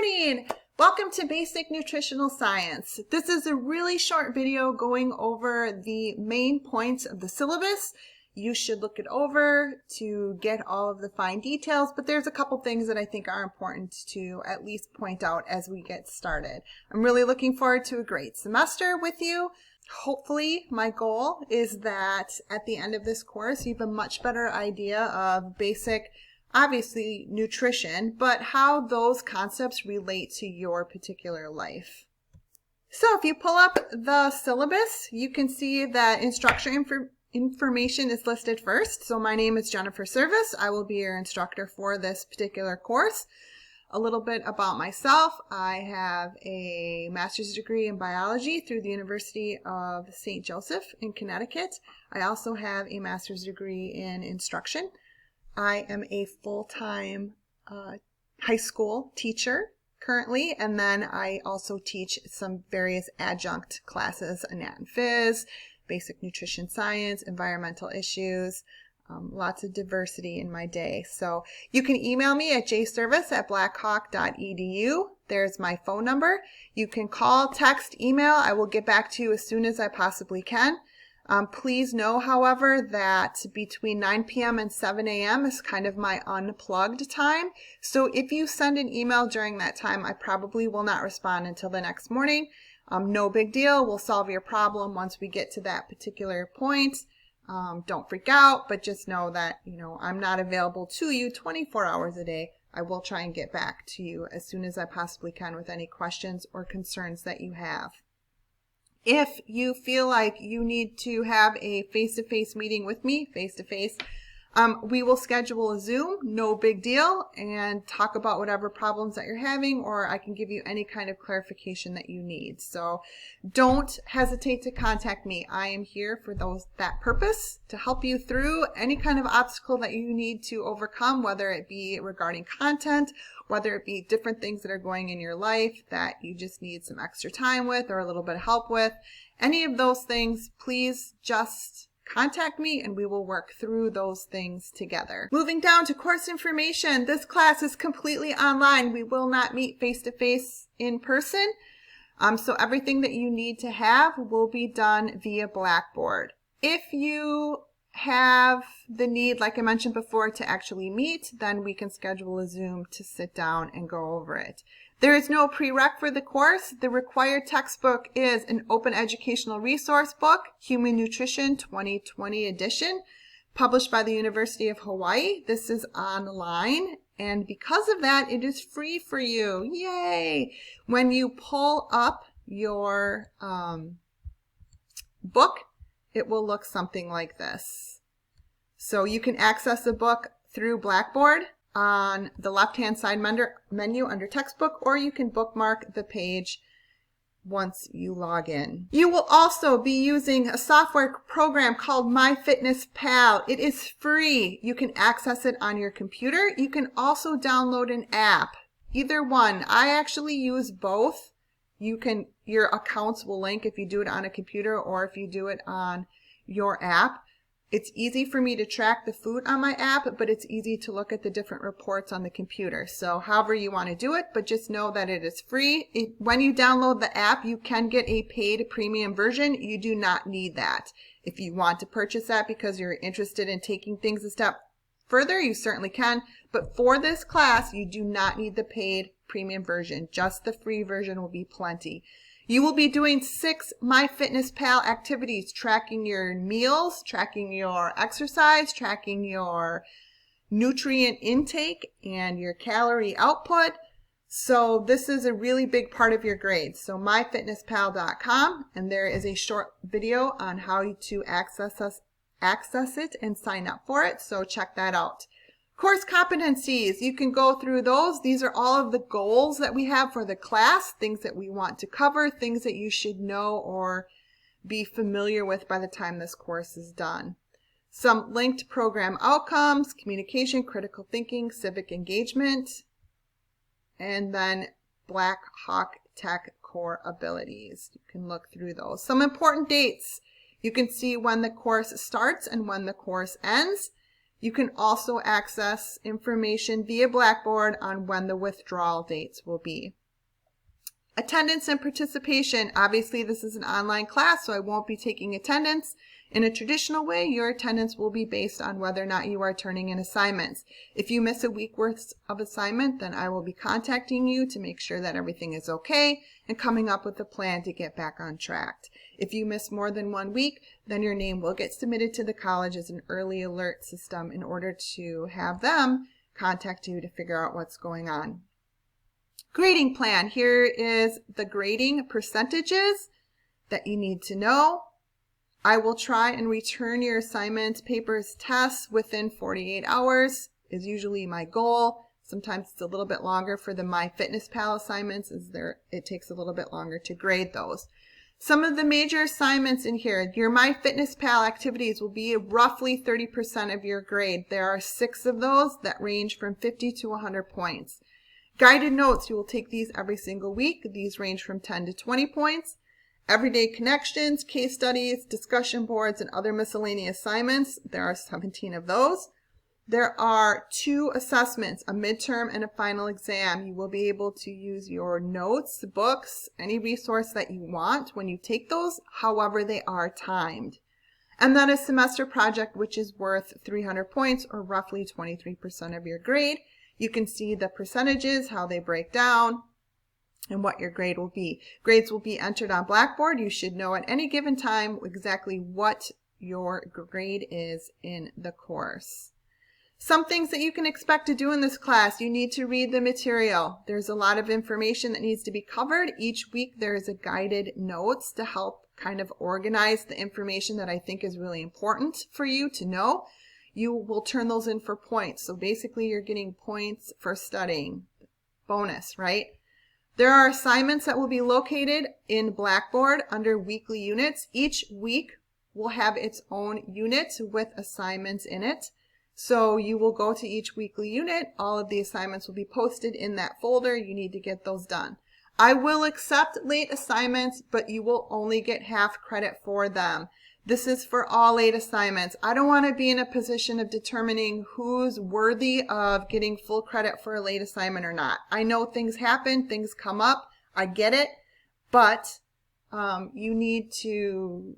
morning! Welcome to Basic Nutritional Science. This is a really short video going over the main points of the syllabus. You should look it over to get all of the fine details, but there's a couple things that I think are important to at least point out as we get started. I'm really looking forward to a great semester with you. Hopefully, my goal is that at the end of this course, you have a much better idea of basic, obviously, nutrition, but how those concepts relate to your particular life. So if you pull up the syllabus, you can see that instruction information is listed first. So my name is Jennifer Service. I will be your instructor for this particular course. A little bit about myself. I have a master's degree in biology through the University of St. Joseph in Connecticut. I also have a master's degree in instruction. I am a full-time high school teacher currently, and then I also teach some various adjunct classes, Anat and Phys, basic nutrition science, environmental issues, lots of diversity in my day. So you can email me at jservice@blackhawk.edu. There's my phone number. You can call, text, email. I will get back to you as soon as I possibly can. Please know, however, that between 9 p.m. and 7 a.m. is kind of my unplugged time. So if you send an email during that time, I probably will not respond until the next morning. No big deal. We'll solve your problem once we get to that particular point. Don't freak out, but just know that, I'm not available to you 24 hours a day. I will try and get back to you as soon as I possibly can with any questions or concerns that you have. If you feel like you need to have a face-to-face meeting with me, face-to-face, we will schedule a Zoom, no big deal, and talk about whatever problems that you're having, or I can give you any kind of clarification that you need. So don't hesitate to contact me. I am here for that purpose, to help you through any kind of obstacle that you need to overcome, whether it be regarding content, whether it be different things that are going in your life that you just need some extra time with or a little bit of help with. Any of those things, please just contact me and we will work through those things together. Moving down to course information, this class is completely online. We will not meet face-to-face in person. So everything that you need to have will be done via Blackboard. If you have the need, like I mentioned before, to actually meet, then we can schedule a Zoom to sit down and go over it. There is no prereq for the course. The required textbook is an open educational resource book, Human Nutrition 2020 edition, published by the University of Hawaii. This is online, and because of that, it is free for you. Yay! When you pull up your book, it will look something like this. So you can access the book through Blackboard on the left-hand side menu under textbook, or you can bookmark the page once you log in. You will also be using a software program called MyFitnessPal. It is free. You can access it on your computer. You can also download an app. Either one. I actually use both. Your accounts will link if you do it on a computer or if you do it on your app. It's easy for me to track the food on my app, but it's easy to look at the different reports on the computer. So however you want to do it, but just know that it is free. When you download the app, you can get a paid premium version. You do not need that. If you want to purchase that because you're interested in taking things a step further, you certainly can. But for this class, you do not need the paid premium version. Just the free version will be plenty. You will be doing 6 MyFitnessPal activities, tracking your meals, tracking your exercise, tracking your nutrient intake, and your calorie output. So this is a really big part of your grades. So myfitnesspal.com, and there is a short video on how to access it and sign up for it. So check that out. Course competencies, you can go through those. These are all of the goals that we have for the class, things that we want to cover, things that you should know or be familiar with by the time this course is done. Some linked program outcomes, communication, critical thinking, civic engagement, and then Black Hawk Tech core abilities. You can look through those. Some important dates. You can see when the course starts and when the course ends. You can also access information via Blackboard on when the withdrawal dates will be. Attendance and participation. Obviously, this is an online class, so I won't be taking attendance. In a traditional way, your attendance will be based on whether or not you are turning in assignments. If you miss a week worth of assignment, then I will be contacting you to make sure that everything is okay and coming up with a plan to get back on track. If you miss more than 1 week, then your name will get submitted to the college as an early alert system in order to have them contact you to figure out what's going on. Grading plan. Here is the grading percentages that you need to know. I will try and return your assignments, papers, tests within 48 hours is usually my goal. Sometimes it's a little bit longer for the MyFitnessPal assignments, it takes a little bit longer to grade those. Some of the major assignments in here, your MyFitnessPal activities will be roughly 30% of your grade. There are 6 of those that range from 50 to 100 points. Guided notes, you will take these every single week. These range from 10 to 20 points. Everyday connections, case studies, discussion boards, and other miscellaneous assignments. There are 17 of those. There are 2 assessments, a midterm and a final exam. You will be able to use your notes, books, any resource that you want when you take those. However, they are timed. And then a semester project, which is worth 300 points or roughly 23% of your grade. You can see the percentages, how they break down, and what your grade will be. Grades will be entered on Blackboard. You should know at any given time exactly what your grade is in the course. Some things that you can expect to do in this class. You need to read the material. There's a lot of information that needs to be covered. Each week there is a guided notes to help kind of organize the information that I think is really important for you to know. You will turn those in for points. So basically you're getting points for studying. Bonus, right? There are assignments that will be located in Blackboard under weekly units. Each week will have its own unit with assignments in it. So you will go to each weekly unit. All of the assignments will be posted in that folder. You need to get those done. I will accept late assignments, but you will only get half credit for them. This is for all late assignments. I don't want to be in a position of determining who's worthy of getting full credit for a late assignment or not. I know things happen, things come up, I get it, but you need to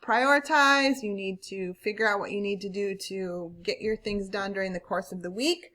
prioritize, you need to figure out what you need to do to get your things done during the course of the week.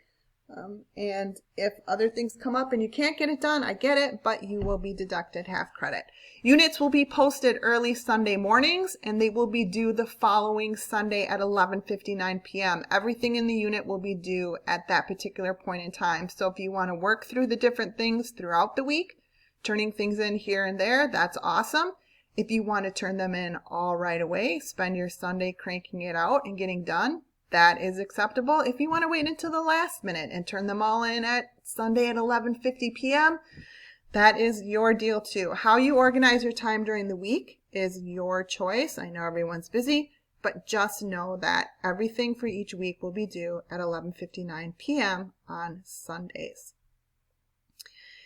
And if other things come up and you can't get it done, I get it, but you will be deducted half credit. Units will be posted early Sunday mornings, and they will be due the following Sunday at 11:59 p.m. Everything in the unit will be due at that particular point in time. So if you want to work through the different things throughout the week, turning things in here and there, that's awesome. If you want to turn them in all right away, spend your Sunday cranking it out and getting done, that is acceptable. If you want to wait until the last minute and turn them all in at Sunday at 11:50 p.m., that is your deal too. How you organize your time during the week is your choice. I know everyone's busy, but just know that everything for each week will be due at 11:59 p.m. on Sundays.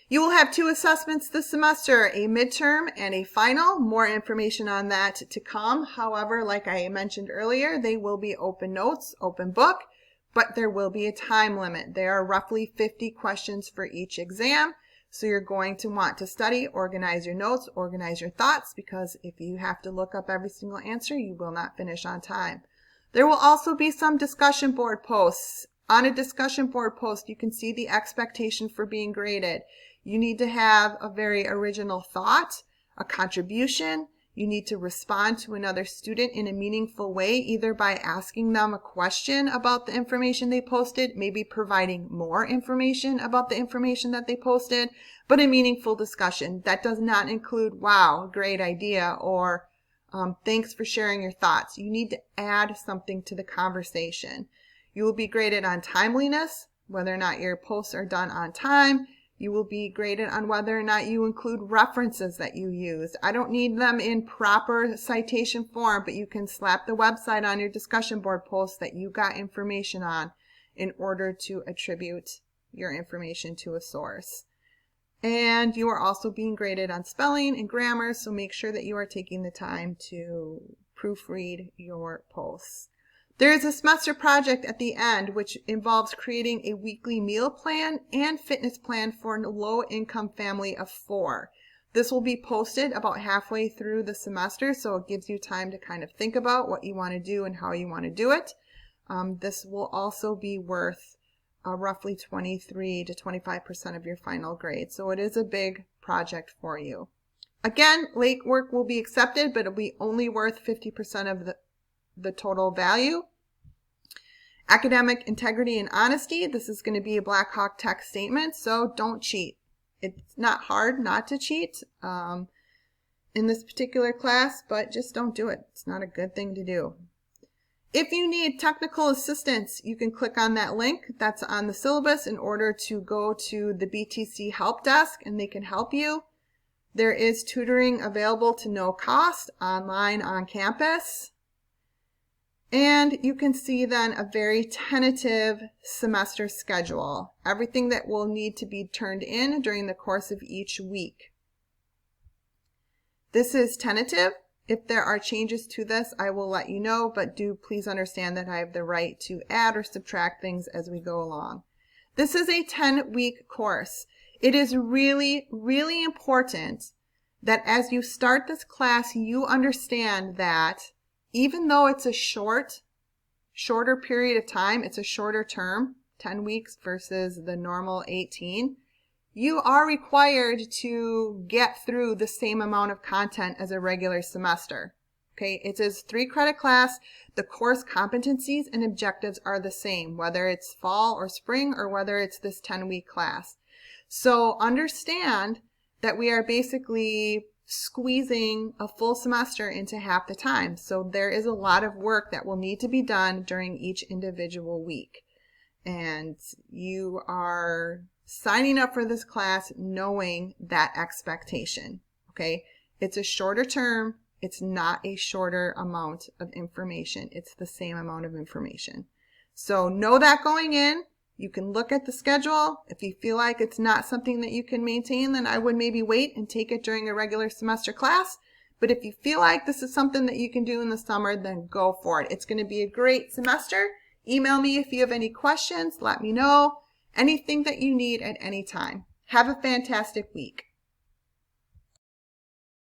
You will have 2 assessments this semester, a midterm and a final. More information on that to come. However, like I mentioned earlier, they will be open notes, open book, but there will be a time limit. There are roughly 50 questions for each exam. So you're going to want to study, organize your notes, organize your thoughts, because if you have to look up every single answer, you will not finish on time. There will also be some discussion board posts. On a discussion board post, you can see the expectation for being graded. You need to have a very original thought, a contribution. You need to respond to another student in a meaningful way, either by asking them a question about the information they posted, maybe providing more information about the information that they posted, but a meaningful discussion. That does not include, wow, great idea, or thanks for sharing your thoughts. You need to add something to the conversation. You will be graded on timeliness, whether or not your posts are done on time. You will be graded on whether or not you include references that you use. I don't need them in proper citation form, but you can slap the website on your discussion board post that you got information on in order to attribute your information to a source. And you are also being graded on spelling and grammar, so make sure that you are taking the time to proofread your posts. There is a semester project at the end which involves creating a weekly meal plan and fitness plan for a low-income family of 4. This will be posted about halfway through the semester, so it gives you time to kind of think about what you want to do and how you want to do it. This will also be worth roughly 23 to 25% of your final grade, so it is a big project for you. Again, late work will be accepted, but it'll be only worth 50% of the total value. Academic integrity and honesty. This is going to be a Black Hawk Tech statement, so don't cheat. It's not hard not to cheat in this particular class, but just don't do it. It's not a good thing to do. If you need technical assistance, you can click on that link that's on the syllabus in order to go to the BTC help desk and they can help you. There is tutoring available to no cost online on campus. And you can see then a very tentative semester schedule, everything that will need to be turned in during the course of each week. This is tentative. If there are changes to this, I will let you know, but do please understand that I have the right to add or subtract things as we go along. This is a 10-week course. It is really, really important that as you start this class, you understand that even though it's a shorter period of time, it's a shorter term, 10 weeks versus the normal 18, you are required to get through the same amount of content as a regular semester. Okay, it is 3-credit class. The course competencies and objectives are the same, whether it's fall or spring or whether it's this 10-week class. So understand that we are basically squeezing a full semester into half the time. So there is a lot of work that will need to be done during each individual week. And you are signing up for this class knowing that expectation. Okay, it's a shorter term. It's not a shorter amount of information. It's the same amount of information. So know that going in. You can look at the schedule. If you feel like it's not something that you can maintain, then I would maybe wait and take it during a regular semester class. But if you feel like this is something that you can do in the summer, then go for it. It's going to be a great semester. Email me if you have any questions. Let me know. Anything that you need at any time. Have a fantastic week.